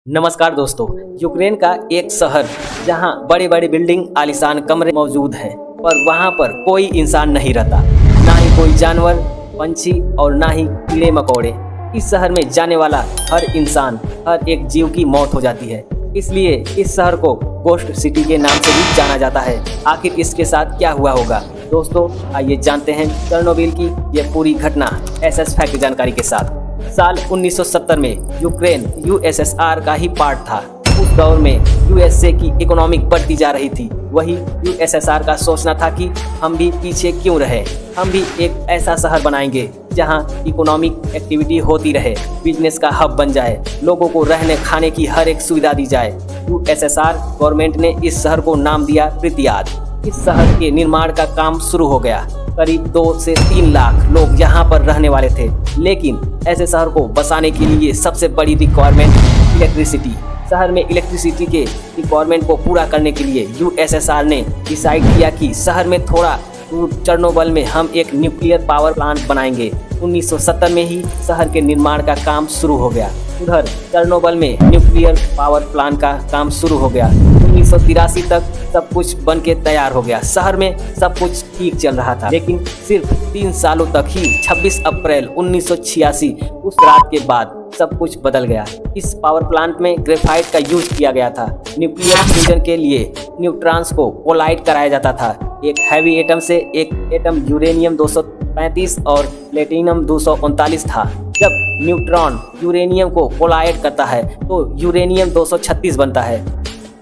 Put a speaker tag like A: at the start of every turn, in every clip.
A: नमस्कार दोस्तों। यूक्रेन का एक शहर जहां बड़े बड़े बिल्डिंग आलीशान कमरे मौजूद हैं, पर वहां पर कोई इंसान नहीं रहता, ना ही कोई जानवर, पंछी और ना ही कीड़े मकोड़े। इस शहर में जाने वाला हर इंसान, हर एक जीव की मौत हो जाती है। इसलिए इस शहर को गोस्ट सिटी के नाम से भी जाना जाता है। आखिर इसके साथ क्या हुआ होगा दोस्तों, आइए जानते हैं चेरनोबिल की ये पूरी घटना एसएस फैक्ट जानकारी के साथ। साल 1970 में यूक्रेन यूएसएसआर का ही पार्ट था। उस दौर में यूएसए की इकोनॉमिक बढ़ती जा रही थी। वही यूएसएसआर का सोचना था कि हम भी पीछे क्यों रहे, हम भी एक ऐसा शहर बनाएंगे जहां इकोनॉमिक एक्टिविटी होती रहे, बिजनेस का हब बन जाए, लोगों को रहने खाने की हर एक सुविधा दी जाए। यूएसएसआर गवर्नमेंट ने इस शहर को नाम दिया प्रित्याद। इस शहर के निर्माण का काम शुरू हो गया। करीब 2 से 3 लाख लोग यहाँ पर रहने वाले थे, लेकिन ऐसे शहर को बसाने के लिए सबसे बड़ी रिक्वायरमेंट इलेक्ट्रिसिटी। शहर में इलेक्ट्रिसिटी के रिक्वायरमेंट को पूरा करने के लिए यूएसएसआर ने डिसाइड किया कि शहर में थोड़ा दूर चेरनोबिल में हम एक न्यूक्लियर पावर प्लांट बनाएंगे। 1970 में ही शहर के निर्माण का काम शुरू हो गया। उधर चेरनोबिल में न्यूक्लियर पावर प्लांट का काम शुरू हो गया। 1983 तक सब कुछ बन के तैयार हो गया। शहर में सब कुछ ठीक चल रहा था, लेकिन सिर्फ 3 सालों तक ही 26 अप्रैल 1986 उस रात के बाद सब कुछ बदल गया। इस पावर प्लांट में ग्रेफाइट का यूज किया गया था। न्यूक्लियर फ्यूजन के लिए न्यूट्रॉन्स को कोलाइड कराया जाता था। एक हैवी एटम से एक एटम यूरेनियम 235 और प्लेटिनम 239 था। जब न्यूट्रॉन यूरेनियम को कोलाइड करता है तो यूरेनियम 236 बनता है,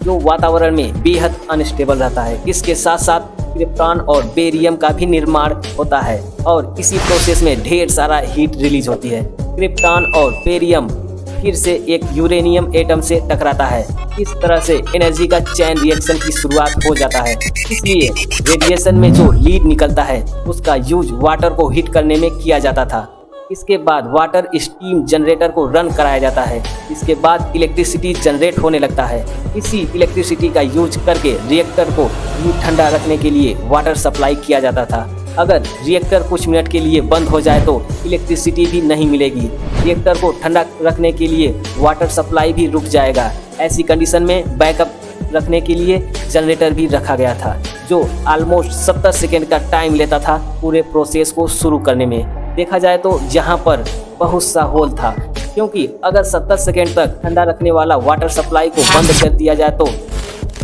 A: जो वातावरण में बेहद अनस्टेबल रहता है। इसके साथ साथ क्रिप्टॉन और बेरियम का भी निर्माण होता है और इसी प्रोसेस में ढेर सारा हीट रिलीज होती है। क्रिप्टॉन और बेरियम फिर से एक यूरेनियम एटम से टकराता है। इस तरह से एनर्जी का चैन रिएक्शन की शुरुआत हो जाता है। इसलिए रेडिएशन में जो लीड निकलता है उसका यूज वाटर को हीट करने में किया जाता था। इसके बाद वाटर स्टीम जनरेटर को रन कराया जाता है। इसके बाद इलेक्ट्रिसिटी जनरेट होने लगता है। इसी इलेक्ट्रिसिटी का यूज करके रिएक्टर को ठंडा रखने के लिए वाटर सप्लाई किया जाता था। अगर रिएक्टर कुछ मिनट के लिए बंद हो जाए तो इलेक्ट्रिसिटी भी नहीं मिलेगी। रिएक्टर को ठंडा रखने के लिए वाटर सप्लाई भी रुक जाएगा। ऐसी कंडीशन में बैकअप रखने के लिए जनरेटर भी रखा गया था, जो ऑलमोस्ट 70 सेकेंड का टाइम लेता था पूरे प्रोसेस को शुरू करने में। देखा जाए तो यहाँ पर बहुत सा होल था, क्योंकि अगर 70 सेकेंड तक ठंडा रखने वाला वाटर सप्लाई को बंद कर दिया जाए तो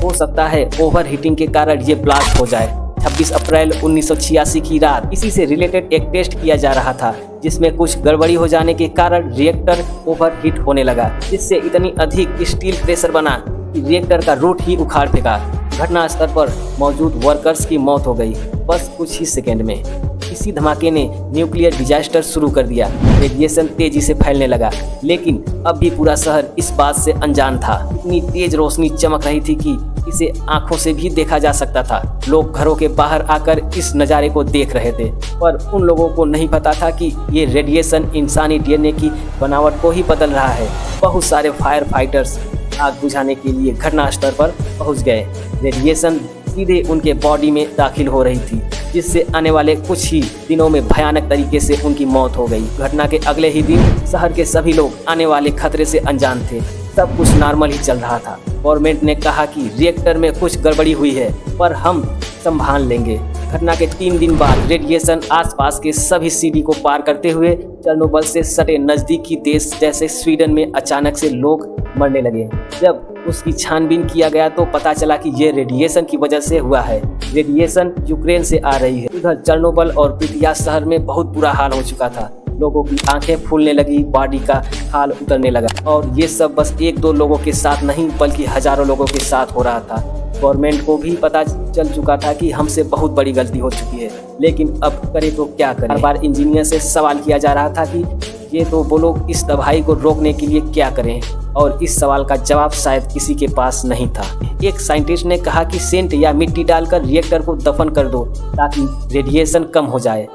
A: हो सकता है ओवर हीटिंग के कारण ये ब्लास्ट हो जाए। 26 अप्रैल 1986 की रात इसी से रिलेटेड एक टेस्ट किया जा रहा था, जिसमें कुछ गड़बड़ी हो जाने के कारण रिएक्टर ओवर हीट होने लगा, जिससे इतनी अधिक स्टील प्रेशर बना कि रिएक्टर का रूट ही उखाड़ फेंका। घटनास्थल पर मौजूद वर्कर्स की मौत हो गई बस कुछ ही सेकेंड में। इसी धमाके ने न्यूक्लियर डिजास्टर शुरू कर दिया। रेडिएशन तेजी से फैलने लगा, लेकिन अब भी पूरा शहर इस बात से अनजान था। इतनी तेज रोशनी चमक रही थी कि इसे आंखों से भी देखा जा सकता था। लोग घरों के बाहर आकर इस नज़ारे को देख रहे थे, पर उन लोगों को नहीं पता था कि ये रेडिएशन इंसानी डीएनए की बनावट को ही बदल रहा है। बहुत सारे फायर फाइटर्स आग बुझाने के लिए घटनास्थल पर पहुंच गए। रेडिएशन सीधे उनके बॉडी में दाखिल हो रही थी, जिससे आने वाले कुछ ही दिनों में भयानक तरीके से उनकी मौत हो गई। घटना के अगले ही दिन शहर के सभी लोग आने वाले खतरे से अनजान थे। सब कुछ नॉर्मल ही चल रहा था। गवर्नमेंट ने कहा कि रिएक्टर में कुछ गड़बड़ी हुई है, पर हम संभाल लेंगे। घटना के 3 दिन बाद रेडिएशन आसपास के सभी सीडी को पार करते हुए चेरनोबिल से सटे नजदीकी देश जैसे स्वीडन में अचानक से लोग मरने लगे। जब उसकी छानबीन किया गया तो पता चला कि ये रेडिएशन की वजह से हुआ है। रेडिएशन यूक्रेन से आ रही है। उधर चेरनोबिल और प्रित्याद शहर में बहुत बुरा हाल हो चुका था। लोगों की आंखें फूलने लगी, बॉडी का हाल उतरने लगा, और ये सब बस 1-2 लोगों के साथ नहीं बल्कि हजारों लोगों के साथ हो रहा था। गवर्नमेंट को भी पता चल चुका था कि हमसे बहुत बड़ी गलती हो चुकी है, लेकिन अब करें तो क्या करें। हर बार इंजीनियर से सवाल किया जा रहा था कि ये तो बोलो इस तबाही को रोकने के लिए क्या करें, और इस सवाल का जवाब शायद किसी के पास नहीं था। एक साइंटिस्ट ने कहा कि सेंट या मिट्टी डालकर रिएक्टर को दफन कर दो ताकि रेडिएशन कम हो जाए।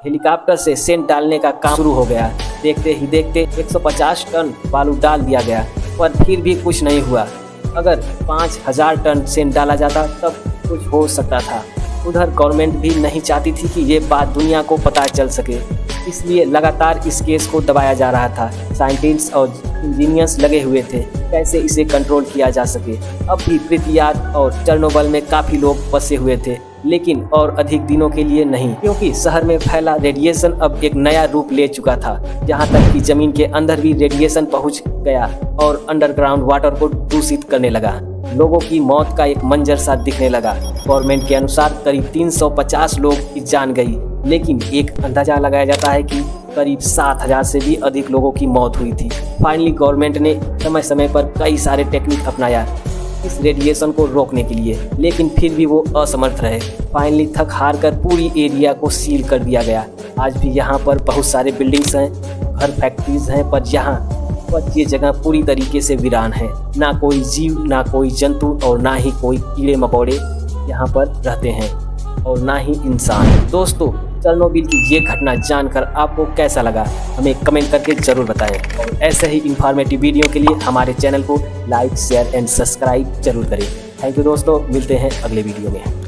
A: हेलीकॉप्टर से सेंट डालने का काम शुरू हो गया। देखते ही देखते 150 टन बालू डाल दिया गया, पर फिर भी कुछ नहीं हुआ। अगर 5000 टन सेंट डाला जाता तब कुछ हो सकता था। उधर गवर्नमेंट भी नहीं चाहती थी कि ये बात दुनिया को पता चल सके, इसलिए लगातार इस केस को दबाया जा रहा था। साइंटिस्ट और इंजीनियर्स लगे हुए थे कैसे इसे कंट्रोल किया जा सके। अब भी प्रिपियात और चेर्नोबिल में काफ़ी लोग बसे हुए थे, लेकिन और अधिक दिनों के लिए नहीं, क्योंकि शहर में फैला रेडिएशन अब एक नया रूप ले चुका था, जहां तक कि जमीन के अंदर भी रेडिएशन पहुंच गया और अंडरग्राउंड वाटर को दूषित करने लगा। लोगों की मौत का एक मंजर सा दिखने लगा। गवर्नमेंट के अनुसार करीब 350 लोग की जान गई, लेकिन एक अंदाजा लगाया जाता है कि करीब 7000 से भी अधिक लोगों की मौत हुई थी। फाइनली गवर्नमेंट ने समय समय पर कई सारे टेक्निक अपनाया इस रेडिएशन को रोकने के लिए, लेकिन फिर भी वो असमर्थ रहे। फाइनली थक हार कर पूरी एरिया को सील कर दिया गया। आज भी यहाँ पर बहुत सारे बिल्डिंग्स हैं, घर, फैक्ट्रीज हैं, पर यहाँ पर ये जगह पूरी तरीके से वीरान है। ना कोई जीव, ना कोई जंतु और ना ही कोई कीड़े मकोड़े यहाँ पर रहते हैं और ना ही इंसान। दोस्तों, चेर्नोबिल की ये घटना जानकर आपको कैसा लगा हमें कमेंट करके ज़रूर बताएं और ऐसे ही इंफॉर्मेटिव वीडियो के लिए हमारे चैनल को लाइक, शेयर एंड सब्सक्राइब जरूर करें। थैंक यू दोस्तों, मिलते हैं अगले वीडियो में।